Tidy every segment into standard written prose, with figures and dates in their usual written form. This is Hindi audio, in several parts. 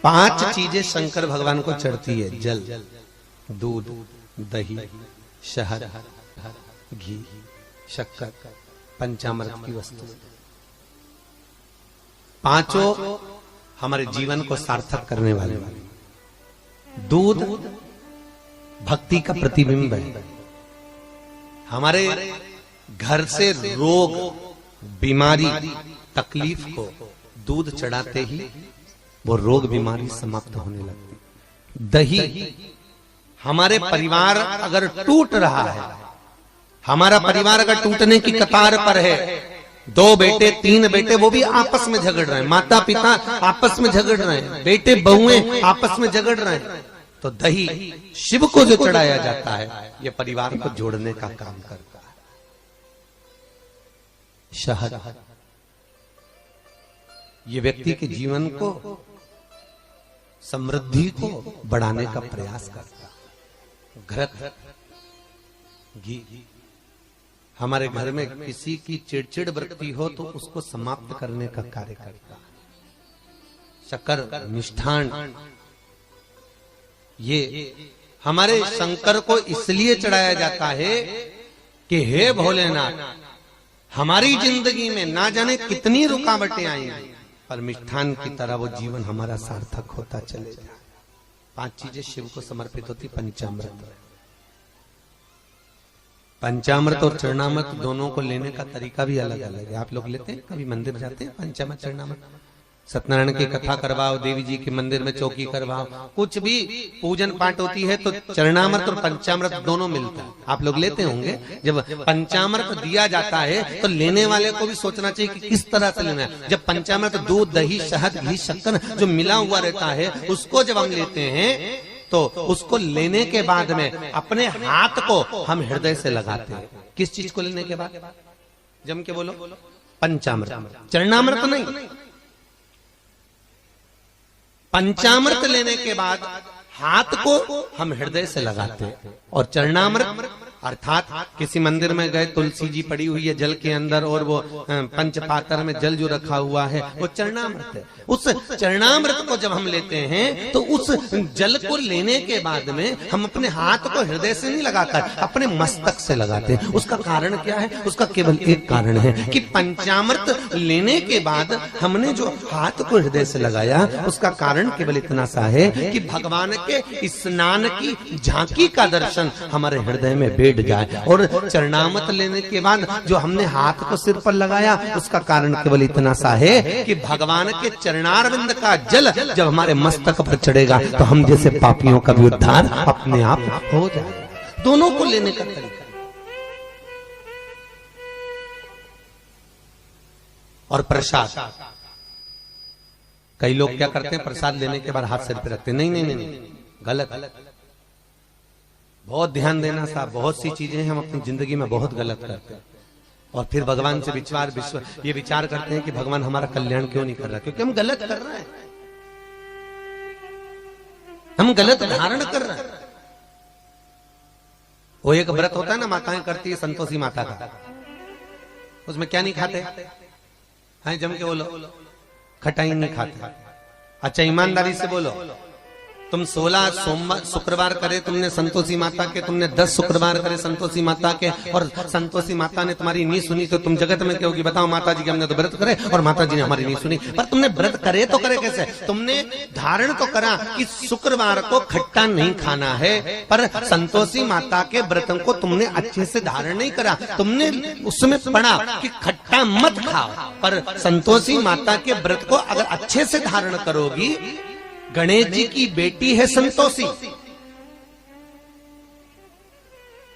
5 चीजें शंकर भगवान को चढ़ती है। जल, दूध, दही, शहद, घी, शक्कर, पंचामृत की वस्तु। 5 हमारे जीवन को सार्थक करने वाले। दूध भक्ति का प्रतिबिंब है। हमारे घर से रोग, बीमारी, तकलीफ को दूध चढ़ाते ही वो रोग बीमारी समाप्त होने लगती। दही, हमारे परिवार अगर टूट रहा है, हमारा परिवार अगर टूटने की कतार पर है, 2 बेटे 3 बेटे वो भी आपस में झगड़ रहे हैं, माता पिता आपस में झगड़ रहे हैं, बेटे बहुएं आपस में झगड़ रहे हैं, तो दही शिव को जो चढ़ाया जाता है ये परिवार को जोड़ने का काम करता है। शहद, ये व्यक्ति के जीवन को, समृद्धि को बढ़ाने का प्रयास करता है। घृत, घी, हमारे घर में किसी की चिड़चिड़ वृत्ति हो तो उसको समाप्त करने का कार्य करता है। शक्कर, मिष्ठान, ये हमारे शंकर को इसलिए चढ़ाया जाता है कि हे भोलेनाथ, हमारी जिंदगी में ना जाने कितनी रुकावटें आई, पर मिष्ठान की तरह वो जीवन हमारा सार्थक होता चले जाए। 5 चीजें शिव को समर्पित होती। पंचामृत और चरणामृत दोनों को लेने का तरीका भी अलग अलग है। आप लोग लेते हैं, कभी मंदिर जाते हैं, पंचामृत चरणामृत, सत्यनारायण की कथा करवाओ, देवी जी के मंदिर में चौकी करवाओ, कुछ भी पूजन पाठ होती है तो चरणामृत और पंचामृत दोनों मिलता है। आप लोग लेते होंगे। जब पंचामृत दिया जाता है तो लेने वाले को भी सोचना चाहिए कि किस तरह से लेना है। जब पंचामृत दूध, दही, शहद, घी, शक्कर जो मिला हुआ रहता है, उसको जब हम लेते हैं तो उसको लेने के बाद में अपने हाथ को हम हृदय से लगाते हैं। किस चीज को लेने के बाद? जम के बोलो। पंचामृत, चरणामृत नहीं। पंचामृत लेने के बाद हाथ को हम हृदय से लगाते हैं। और चरणामृत अर्थात किसी मंदिर में गए, तुलसी जी पड़ी हुई है जल के अंदर और वो पंचपात्र में जल जो रखा हुआ है वो चरणामृत है। उस चरणामृत को जब हम लेते हैं तो उस जल को लेने के बाद में हम अपने हाथ को हृदय से नहीं लगाकर अपने मस्तक से लगाते हैं। उसका कारण क्या है? उसका केवल एक कारण है कि पंचामृत लेने के बाद हमने जो हाथ को हृदय से लगाया, उसका कारण केवल इतना सा है कि भगवान के स्नान की झांकी का दर्शन हमारे हृदय में बैठ जाए। और चरणामृत लेने के बाद जो हमने हाथ को सिर पर लगाया, उसका कारण केवल इतना सा है कि भगवान के चरणारविंद का जल जब हमारे मस्तक पर चढ़ेगा तो हम जैसे पापियों का भी उद्धार अपने आप हो जाए। दोनों को लेने का तरीका। और प्रसाद, कई लोग क्या करते हैं, प्रसाद लेने के बाद हाथ सिर पे रखते हैं। नहीं नहीं नहीं, गलत। बहुत ध्यान देना साहब। बहुत सी चीजें हम अपनी जिंदगी में बहुत गलत करते हैं और फिर भगवान से ये विचार करते हैं कि भगवान हमारा कल्याण क्यों नहीं कर रहा, क्योंकि हम गलत कर रहे हैं, हम गलत धारण कर रहे हैं। वो एक व्रत होता है ना, माताएं करती है संतोषी माता का, उसमें क्या नहीं खाते हैं? जम के बोलो, खटाई नहीं खाते। अच्छा ईमानदारी से बोलो, तुम 16 सोमवार शुक्रवार करे तुमने संतोषी माता के, तुमने 10 शुक्रवार करे संतोषी माता के, और संतोषी माता ने तुम्हारी नहीं सुनी तो तुम जगत में क्या होगी? बताओ, माता जी के हमने तो व्रत करे और माता जी ने हमारी नहीं सुनी। पर तुमने व्रत करे तो करे कैसे? तुमने धारण तो करा कि शुक्रवार को खट्टा नहीं खाना है, पर संतोषी माता के व्रतों को तुमने अच्छे से धारण नहीं करा। तुमने उसमें पढ़ा कि खट्टा मत खाओ, पर संतोषी माता के व्रत को अगर अच्छे से धारण करोगी, गणेश जी की बेटी है संतोषी,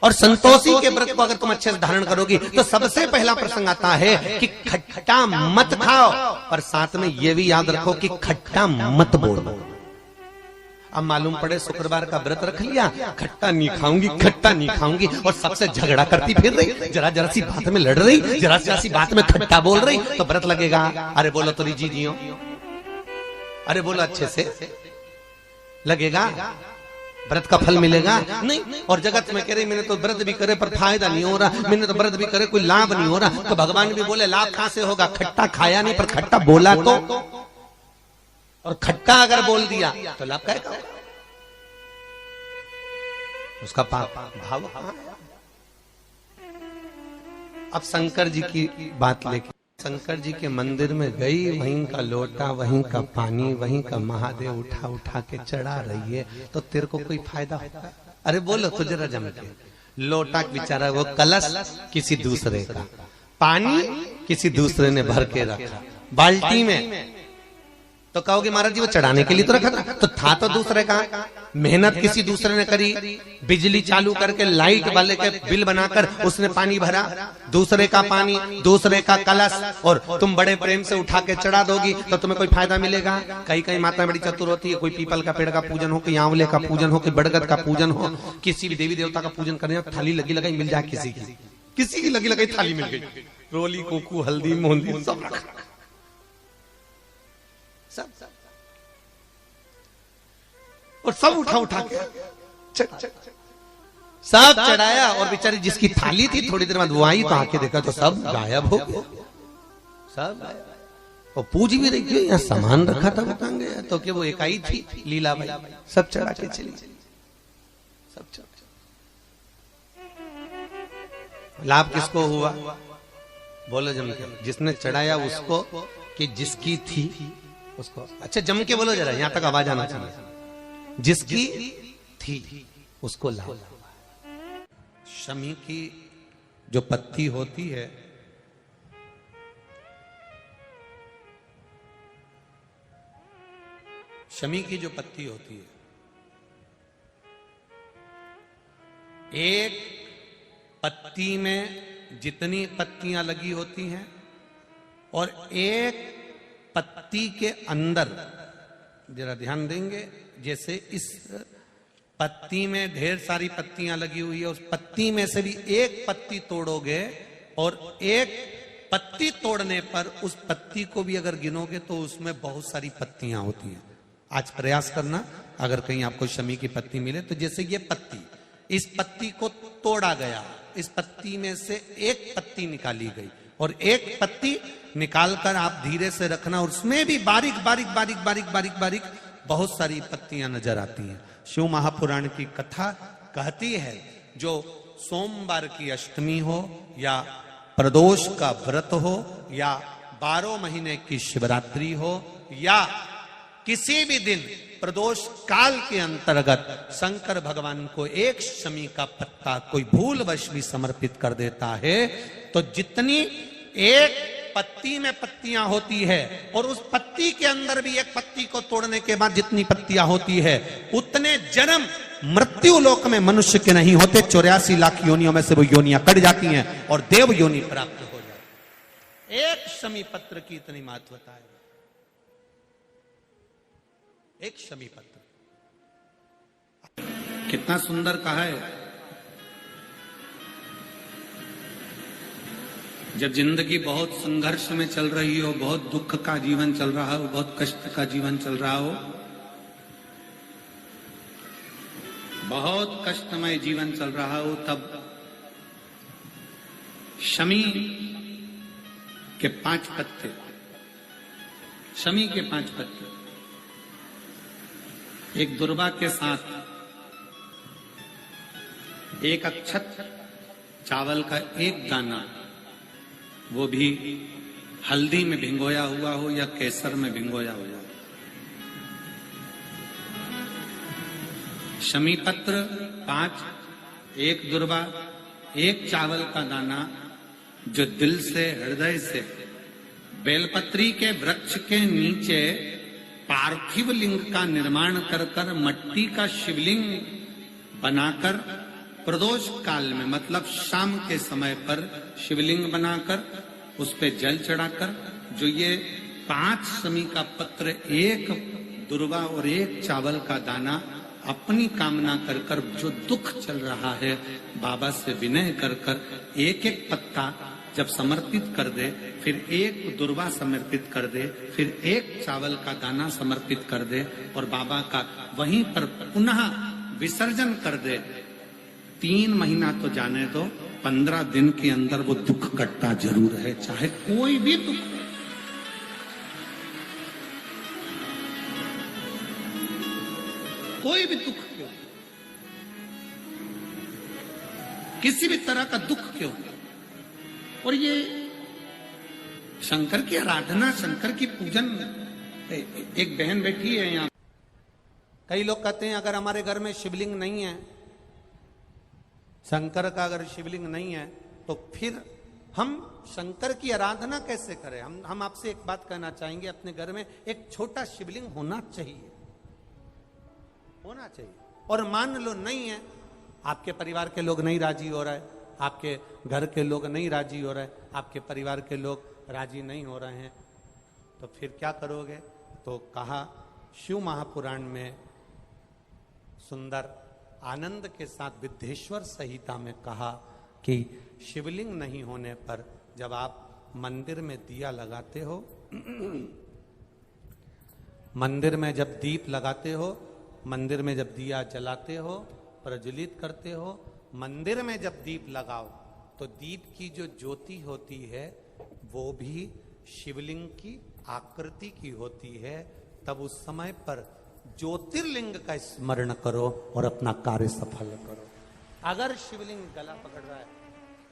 और संतोषी के व्रत को अगर तुम अच्छे से धारण करोगी तो सबसे पहला प्रसंग आता है कि खट्टा मत खाओ, और साथ में यह भी याद रखो कि खट्टा मत बोलो। अब मालूम पड़े शुक्रवार का व्रत रख लिया, खट्टा नहीं खाऊंगी, खट्टा नहीं खाऊंगी, और सबसे झगड़ा करती फिर रही, जरा जरा सी बात में लड़ रही, जरा जरा सी बात में खट्टा बोल रही, तो व्रत लगेगा? अरे बोलो तो जी जियो, अरे बोलो अच्छे से, लगेगा? व्रत का फल मिलेगा? नहीं। और जगत में कह रही मैंने तो व्रत भी करे पर फायदा नहीं हो रहा, मैंने तो व्रत भी करे कोई लाभ नहीं हो रहा, तो भगवान भी बोले लाभ कहां से होगा? खट्टा खाया नहीं पर खट्टा बोला तो और खट्टा अगर बोल दिया तो लाभ का होगा, उसका पाप भाव कहां है? अब शंकर जी की बात लेके, शंकर जी के मंदिर में गई, वहीं का लोटा, वहीं का पानी, वहीं का महादेव उठा उठा के चढ़ा रही है, तो तेरे को कोई फायदा होता है? अरे बोलो तो जरा जम के। लोटा बेचारा, वो कलश किसी दूसरे का, पानी किसी दूसरे ने भर के रखा बाल्टी में, तो कहोगे महाराज जी वो चढ़ाने के लिए तो रखा था, तो था तो दूसरे का, मेहनत किसी दूसरे ने करी, बिजली चालू करके लाइट वाले के बिल बनाकर उसने पानी भरा, दूसरे का पानी, दूसरे का कलश, और तुम बड़े प्रेम से उठा के चढ़ा दोगी तो तुम्हें कोई फायदा मिलेगा? कई कई माता बड़ी चतुर होती है, कोई पीपल का पेड़ का पूजन हो, कोई आंवले का पूजन हो, कोई बड़गद का पूजन हो, किसी भी देवी देवता का पूजन करने, थाली लगी लगाई मिल जाए, किसी की लगी लगाई थाली मिल गई, रोली कोकू हल्दी मोहंदी सब रखा, सब और सब उठा उठा के सब चढ़ाया, और बेचारी जिसकी थाली थी थोड़ी देर बाद वो आई तो आके देखा तो सब गायब हो गया, सब गायब। और पूज भी रही थी, यहाँ सामान रखा था बतांग गया तो कि वो इकाई थी लीला भाई, सब चढ़ा के चली, सब चढ़ा। लाभ किसको हुआ? बोलो जम के, जिसने चढ़ाया उसको कि जिसकी थी उसको? अच्छा जम के बोलो जरा, यहां तक आवाज आना चाहिए। जिसकी थी उसको लाभ। शमी की जो पत्ती होती है, शमी की जो पत्ती होती है, एक पत्ती में जितनी पत्तियां लगी होती हैं और एक पत्ती के अंदर, जरा ध्यान देंगे, जैसे इस पत्ती में ढेर सारी पत्तियां लगी हुई है, उस पत्ती में से भी एक पत्ती तोड़ोगे और एक पत्ती तोड़ने पर उस पत्ती को भी अगर गिनोगे तो उसमें बहुत सारी पत्तियां होती हैं। आज प्रयास करना, अगर कहीं आपको शमी की पत्ती मिले तो जैसे ये पत्ती, इस पत्ती को तोड़ा गया, इस पत्ती में से एक पत्ती निकाली गई और एक पत्ती निकालकर आप धीरे से रखना, और उसमें भी बारीक बारीक बारीक बारीक बारीक बारीक बहुत सारी पत्तियां नजर आती हैं। शिव महापुराण की कथा कहती है, जो सोमवार की अष्टमी हो या प्रदोष का व्रत हो या 12 महीने की शिवरात्रि हो या किसी भी दिन प्रदोष काल के अंतर्गत शंकर भगवान को एक शमी का पत्ता कोई भूलवश भी समर्पित कर देता है, तो जितनी एक पत्ती में पत्तियां होती है और उस पत्ती के अंदर भी एक पत्ती को तोड़ने के बाद जितनी पत्तियां होती है, उतने जन्म मृत्यु लोक में मनुष्य के नहीं होते। 84 लाख योनियों में से वो योनियां कट जाती हैं और देव योनि प्राप्त हो जाती है। एक शमी पत्र की इतनी महत्वता है, एक शमी पत्र। कितना सुंदर कहा है। जब जिंदगी बहुत संघर्ष में चल रही हो, बहुत दुख का जीवन चल रहा हो, बहुत कष्ट का जीवन चल रहा हो, बहुत कष्टमय जीवन चल रहा हो, तब शमी के 5 पत्ते, शमी के 5 पत्ते एक दुर्वा के साथ, एक अक्षत चावल का एक दाना, वो भी हल्दी में भिंगोया हुआ हो या केसर में भिंगोया हुआ हो। शमी पत्र 5, एक दुर्वा, एक चावल का दाना, जो दिल से हृदय से बेलपत्री के वृक्ष के नीचे पार्थिव लिंग का निर्माण कर कर मट्टी का शिवलिंग बनाकर प्रदोष काल में, मतलब शाम के समय पर शिवलिंग बनाकर उस पे जल चढ़ाकर, जो ये 5 शमी का पत्र, एक दुर्वा और एक चावल का दाना, अपनी कामना कर कर, जो दुख चल रहा है बाबा से विनय कर कर एक एक पत्ता जब समर्पित कर दे, फिर एक दुर्वा समर्पित कर दे, फिर एक चावल का दाना समर्पित कर दे और बाबा का वहीं पर पुनः विसर्जन कर दे, 3 महीना तो जाने दो, 15 दिन के अंदर वो दुख कटता जरूर है, चाहे कोई भी दुख। कोई भी दुख क्यों, किसी भी तरह का दुख क्यों, और ये शंकर की आराधना, शंकर की पूजन। एक बहन बैठी है यहाँ, कई लोग कहते हैं अगर हमारे घर में शिवलिंग नहीं है, शंकर का अगर शिवलिंग नहीं है, तो फिर हम शंकर की आराधना कैसे करें। हम आपसे एक बात कहना चाहेंगे, अपने घर में एक छोटा शिवलिंग होना चाहिए, होना चाहिए। और मान लो नहीं है, आपके परिवार के लोग नहीं राजी हो रहे, आपके घर के लोग नहीं राजी हो रहे, आपके परिवार के लोग राजी नहीं हो रहे हैं, तो फिर क्या करोगे। तो कहा शिव महापुराण में सुंदर आनंद के साथ विद्येश्वर संहिता में कहा कि शिवलिंग नहीं होने पर जब आप मंदिर में दिया लगाते हो, मंदिर में जब दीप लगाते हो, मंदिर में जब दिया जलाते हो, प्रज्वलित करते हो, मंदिर में जब दीप लगाओ तो दीप की जो ज्योति होती है वो भी शिवलिंग की आकृति की होती है। तब उस समय पर ज्योतिर्लिंग का स्मरण करो और अपना कार्य सफल करो। अगर शिवलिंग गला पकड़ रहा है,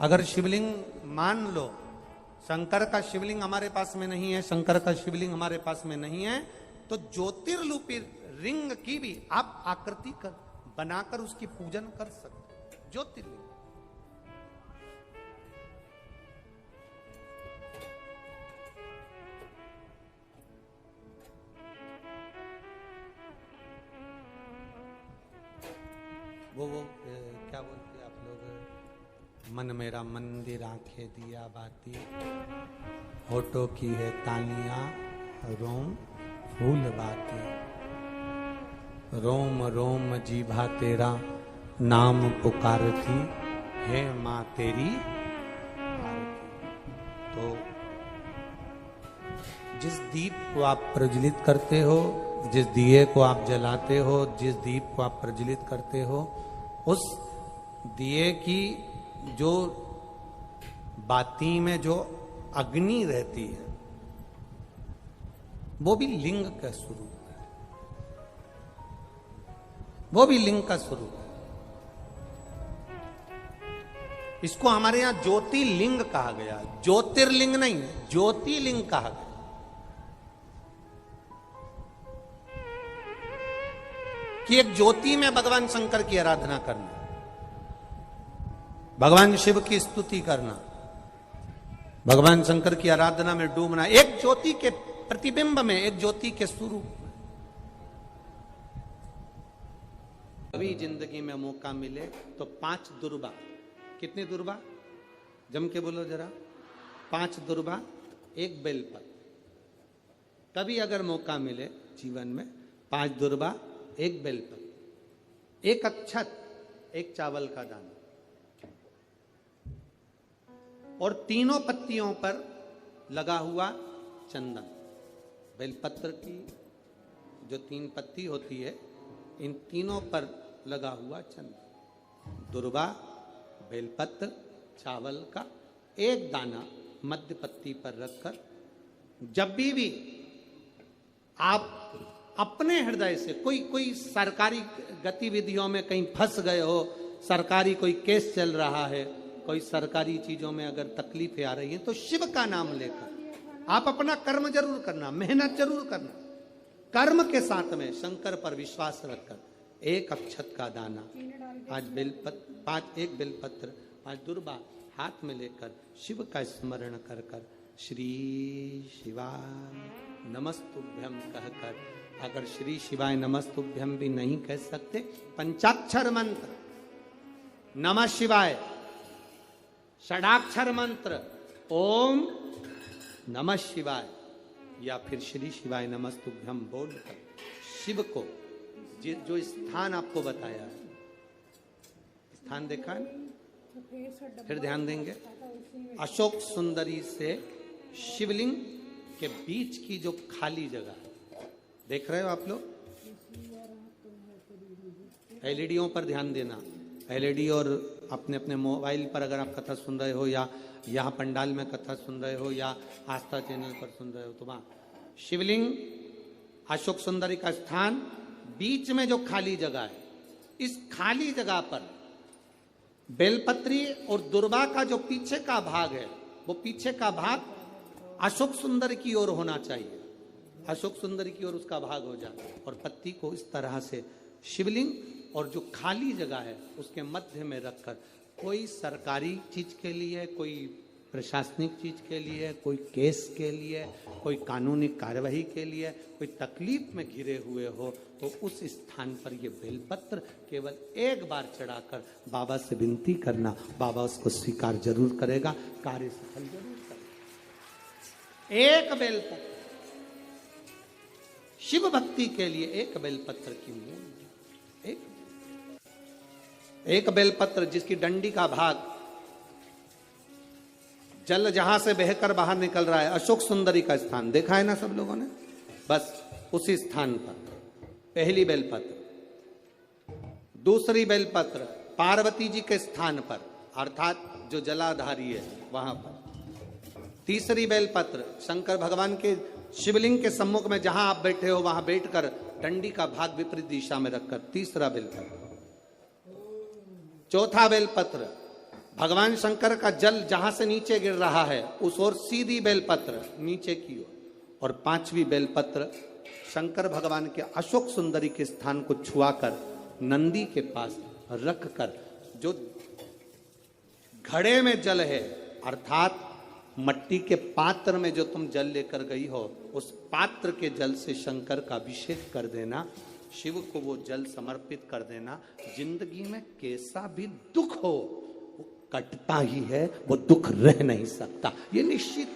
अगर शिवलिंग मान लो शंकर का शिवलिंग हमारे पास में नहीं है, शंकर का शिवलिंग हमारे पास में नहीं है, तो ज्योतिर्लिपि रिंग की भी आप आकृति कर बनाकर उसकी पूजन कर सकते। ज्योतिर्लिंग वो क्या बोलते आप लोग, मन मेरा मंदिर आंखें दिया बाती, होठों की है तालियां रोम फूल बाती, रोम रोम जीभा तेरा नाम पुकारती है माँ तेरी आरती। तो जिस दीप को आप प्रज्वलित करते हो, जिस दिए को आप जलाते हो, जिस दीप को आप प्रज्वलित करते हो, उस दिए की जो बाती में जो अग्नि रहती है वो भी लिंग का स्वरूप है, वो भी लिंग का स्वरूप है। इसको हमारे यहां ज्योतिर्लिंग कहा गया, ज्योतिर्लिंग नहीं, ज्योतिर्लिंग कहा गया। कि एक ज्योति में भगवान शंकर की आराधना करना, भगवान शिव की स्तुति करना, भगवान शंकर की आराधना में डूबना, एक ज्योति के प्रतिबिंब में, एक ज्योति के स्वरूप में। कभी जिंदगी में मौका मिले तो 5 दुर्बा, कितनी दुर्बा जम के बोलो जरा, 5 दुर्बा 1 बेलपत्र। कभी अगर मौका मिले जीवन में 5 दुर्बा 1 बेलपत्र, 1 अक्षत, 1 चावल का दाना, और तीनों पत्तियों पर लगा हुआ चंदन। बेलपत्र की जो 3 पत्ती होती है, इन तीनों पर लगा हुआ चंदन, दुर्बा, बेलपत्र, चावल का 1 दाना मध्य पत्ती पर रखकर जब भी आप अपने हृदय से कोई सरकारी गतिविधियों में कहीं फंस गए हो, सरकारी कोई केस चल रहा है, कोई सरकारी चीजों में अगर तकलीफें आ रही है, तो शिव का नाम लेकर आप अपना कर्म जरूर करना, मेहनत जरूर करना। कर्म के साथ में शंकर पर विश्वास रखकर 1 अक्षत का दाना, 1 बेलपत्र, 5 दुर्बा हाथ में लेकर शिव का स्मरण कर कर श्री शिवाय नमस्तुभ्यम कहकर, अगर श्री शिवाय नमस्तुभ्यम भी नहीं कह सकते, पंचाक्षर मंत्र नमः शिवाय, षडाक्षर मंत्र ओम नमः शिवाय, या फिर श्री शिवाय नमस्तुभ्यम बोलकर शिव को जो स्थान आपको बताया है, स्थान देखा है, फिर ध्यान देंगे। अशोक सुंदरी से शिवलिंग के बीच की जो खाली जगह देख रहे हो आप लोग, एलईडीओं पर ध्यान देना। एलईडी और अपने अपने मोबाइल पर अगर आप कथा सुन रहे हो, या यहाँ पंडाल में कथा सुन रहे हो, या आस्था चैनल पर सुन रहे हो, तो वहां शिवलिंग, अशोक सुंदरी का स्थान, बीच में जो खाली जगह है, इस खाली जगह पर बेलपत्री और दुर्वा का जो पीछे का भाग है, वो पीछे का भाग अशोक सुंदर की ओर होना चाहिए। अशोक सुंदर की ओर उसका भाग हो जाए और पत्ती को इस तरह से शिवलिंग और जो खाली जगह है उसके मध्य में रखकर, कोई सरकारी चीज के लिए, कोई प्रशासनिक चीज के लिए, कोई केस के लिए, कोई कानूनी कार्यवाही के लिए, कोई तकलीफ में घिरे हुए हो, तो उस स्थान पर ये बेलपत्र केवल एक बार चढ़ाकर बाबा से विनती करना, बाबा उसको स्वीकार जरूर करेगा, कार्य सफल जरूर करेगा। एक बेलपत्र शिव भक्ति के लिए, एक बेलपत्र की मूल, एक बेलपत्र जिसकी डंडी का भाग जल जहां से बहकर बाहर निकल रहा है, अशोक सुंदरी का स्थान देखा है ना सब लोगों ने, बस उसी स्थान पर पहली बेलपत्र। दूसरी बेलपत्र पार्वती जी के स्थान पर, अर्थात जो जलाधारी है वहां पर। तीसरी बेलपत्र शंकर भगवान के शिवलिंग के सम्मुख में जहां आप बैठे हो वहां बैठकर डंडी का भाग विपरीत दिशा में रखकर, तीसरा बेलपत्र। चौथा बेलपत्र भगवान शंकर का जल जहां से नीचे गिर रहा है उस ओर सीधी बेलपत्र नीचे की ओर। और पांचवी बेलपत्र शंकर भगवान के अशोक सुंदरी के स्थान को छुआकर नंदी के पास रखकर, जो घड़े में जल है अर्थात मट्टी के पात्र में जो तुम जल लेकर गई हो, उस पात्र के जल से शंकर का अभिषेक कर देना, शिव को वो जल समर्पित कर देना। जिंदगी में कैसा भी दुख हो वो कटता ही है, वो दुख रह नहीं सकता, ये निश्चित